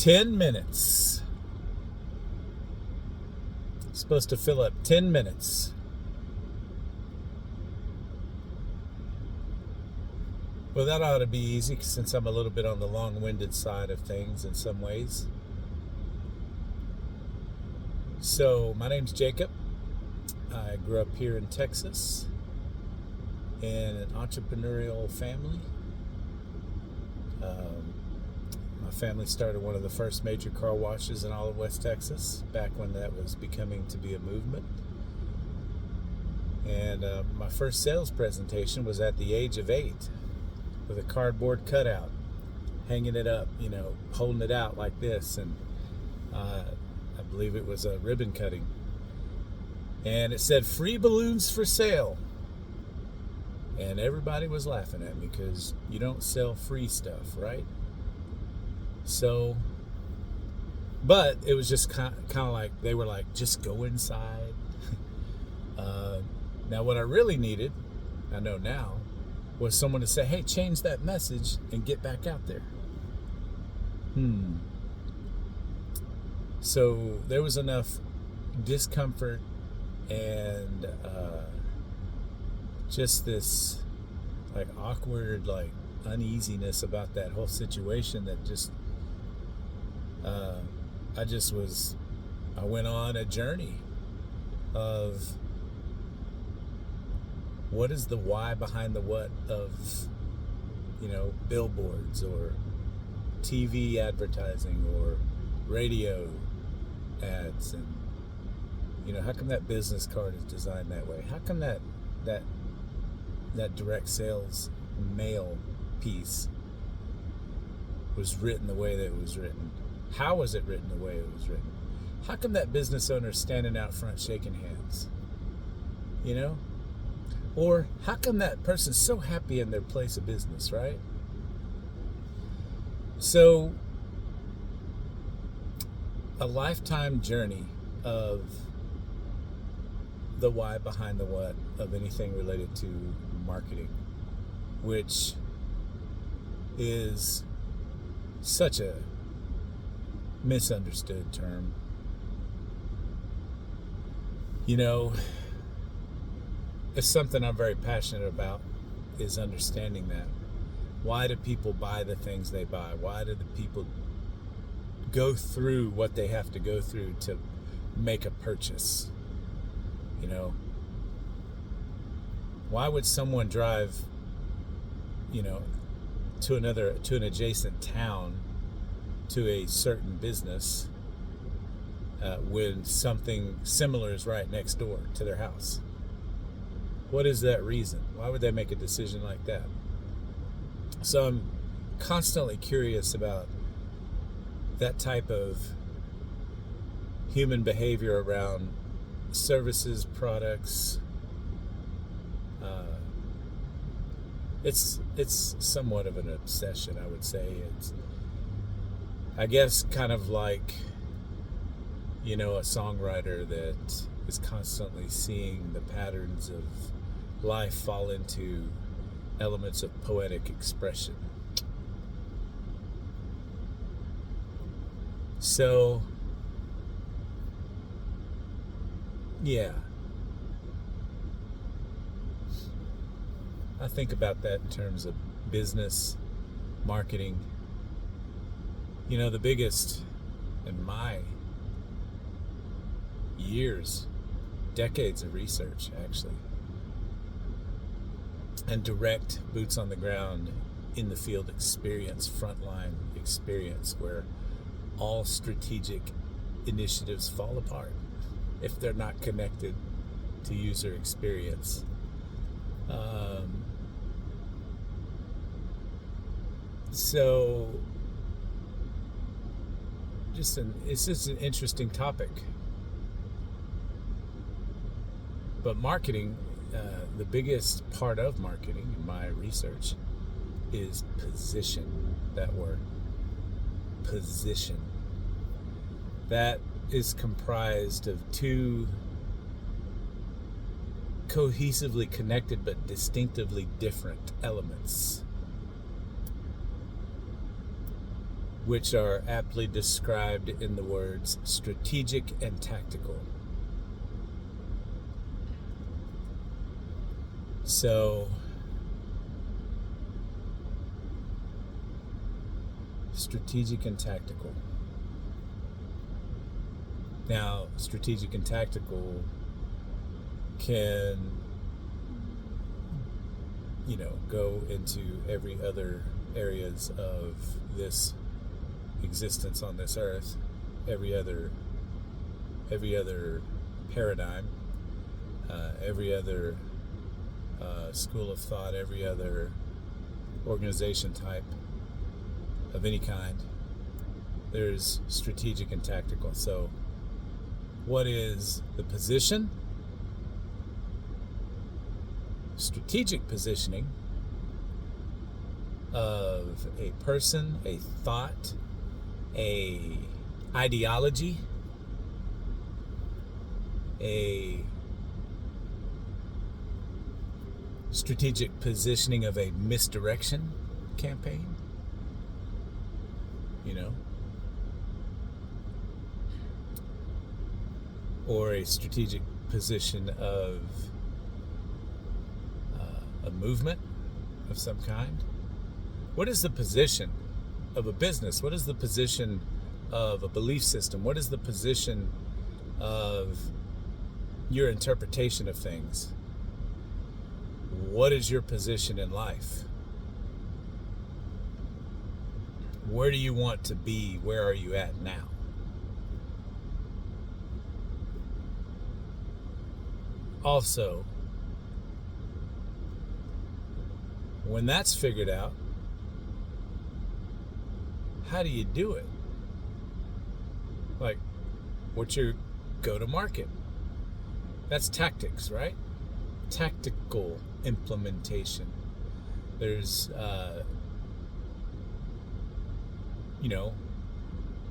10 minutes. It's supposed to fill up 10 minutes. Well, that ought to be easy since I'm a little bit on the long-winded side of things in some ways. So, my name's Jacob. I grew up here in Texas in an entrepreneurial family. My family started one of the first major car washes in all of West Texas back when that was becoming to be a movement. And my first sales presentation was at the age of 8 with a cardboard cutout, hanging it up, holding it out like this. And I believe it was a ribbon cutting. And it said, "Free balloons for sale." And everybody was laughing at me because you don't sell free stuff, right? So, but it was just kind of like, they were like, just go inside. Now, what I really needed, I know now, was someone to say, hey, change that message and get back out there. So there was enough discomfort and just this awkward uneasiness about that whole situation that just I went on a journey of what is the why behind the what of billboards or TV advertising or radio ads, and how come that business card is designed that way? How come that direct sales mail piece was written the way that it was written? How was it written the way it was written? How come that business owner is standing out front shaking hands? Or how come that person's so happy in their place of business, right? So, a lifetime journey of the why behind the what of anything related to marketing, which is such a misunderstood term. It's something I'm very passionate about, is understanding that. Why do people buy the things they buy? Why do the people go through what they have to go through to make a purchase? Why would someone drive, to an adjacent town to a certain business when something similar is right next door to their house? What is that reason? Why would they make a decision like that? So I'm constantly curious about that type of human behavior around services, products. It's somewhat of an obsession, I would say. It's, I guess, kind of like, a songwriter that is constantly seeing the patterns of life fall into elements of poetic expression. So, yeah. I think about that in terms of business, marketing. The biggest in my years, decades of research, actually, and direct boots on the ground in the field experience, frontline experience, where all strategic initiatives fall apart if they're not connected to user experience. So it's just an interesting topic. But marketing, the biggest part of marketing in my research is position. That word, position. That is comprised of two cohesively connected but distinctively different elements. which are aptly described in the words strategic and tactical. So, strategic and tactical. Now, strategic and tactical can, go into every other areas of this existence on this earth, every other paradigm, every other school of thought, every other organization type of any kind. There's strategic and tactical. So what is the position? Strategic positioning of a person, a thought, a ideology, a strategic positioning of a misdirection campaign, or a strategic position of a movement of some kind. What is the position of a business? What is the position of a belief system? What is the position of your interpretation of things? What is your position in life? Where do you want to be? Where are you at now? Also, when that's figured out, how do you do it? Like, what's your go-to-market? That's tactics, right? Tactical implementation. There's,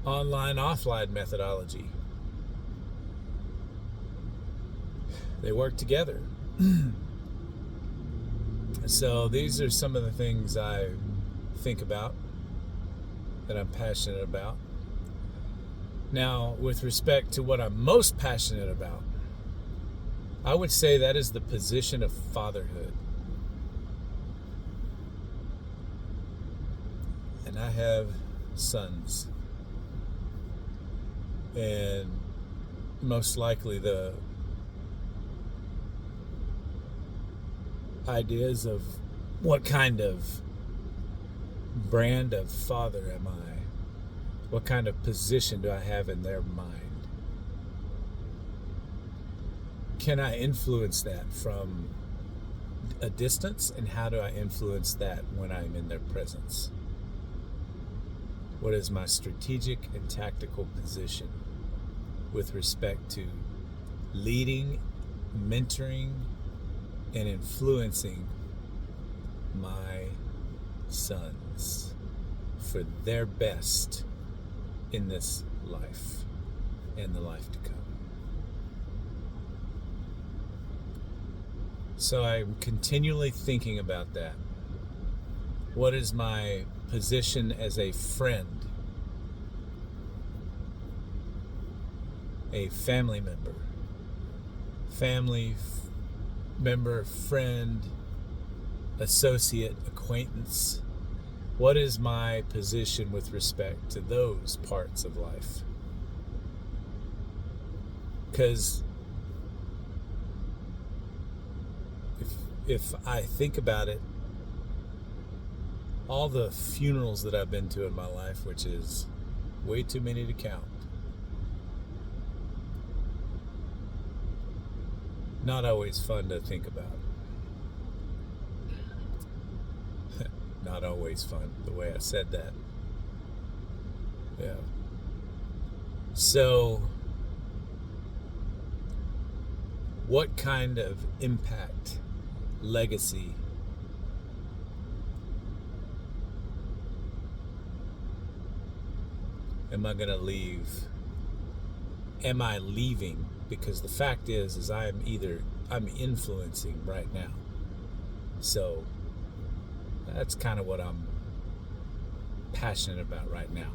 online, offline methodology. They work together. So these are some of the things I think about, that I'm passionate about. Now, with respect to what I'm most passionate about, I would say that is the position of fatherhood. And I have sons. And most likely the ideas of what kind of brand of father am I? What kind of position do I have in their mind? Can I influence that from a distance? And how do I influence that when I'm in their presence? What is my strategic and tactical position with respect to leading, mentoring, and influencing my sons for their best in this life and the life to come? So I'm continually thinking about that. What is my position as a friend, a family member, friend, associate, acquaintance? What is my position with respect to those parts of life? Because if I think about it, all the funerals that I've been to in my life, which is way too many to count, not always fun to think about. Not always fun, the way I said that. Yeah. So, what kind of impact, legacy, am I going to leave? Am I leaving? Because the fact is I'm influencing right now. So that's kind of what I'm passionate about right now.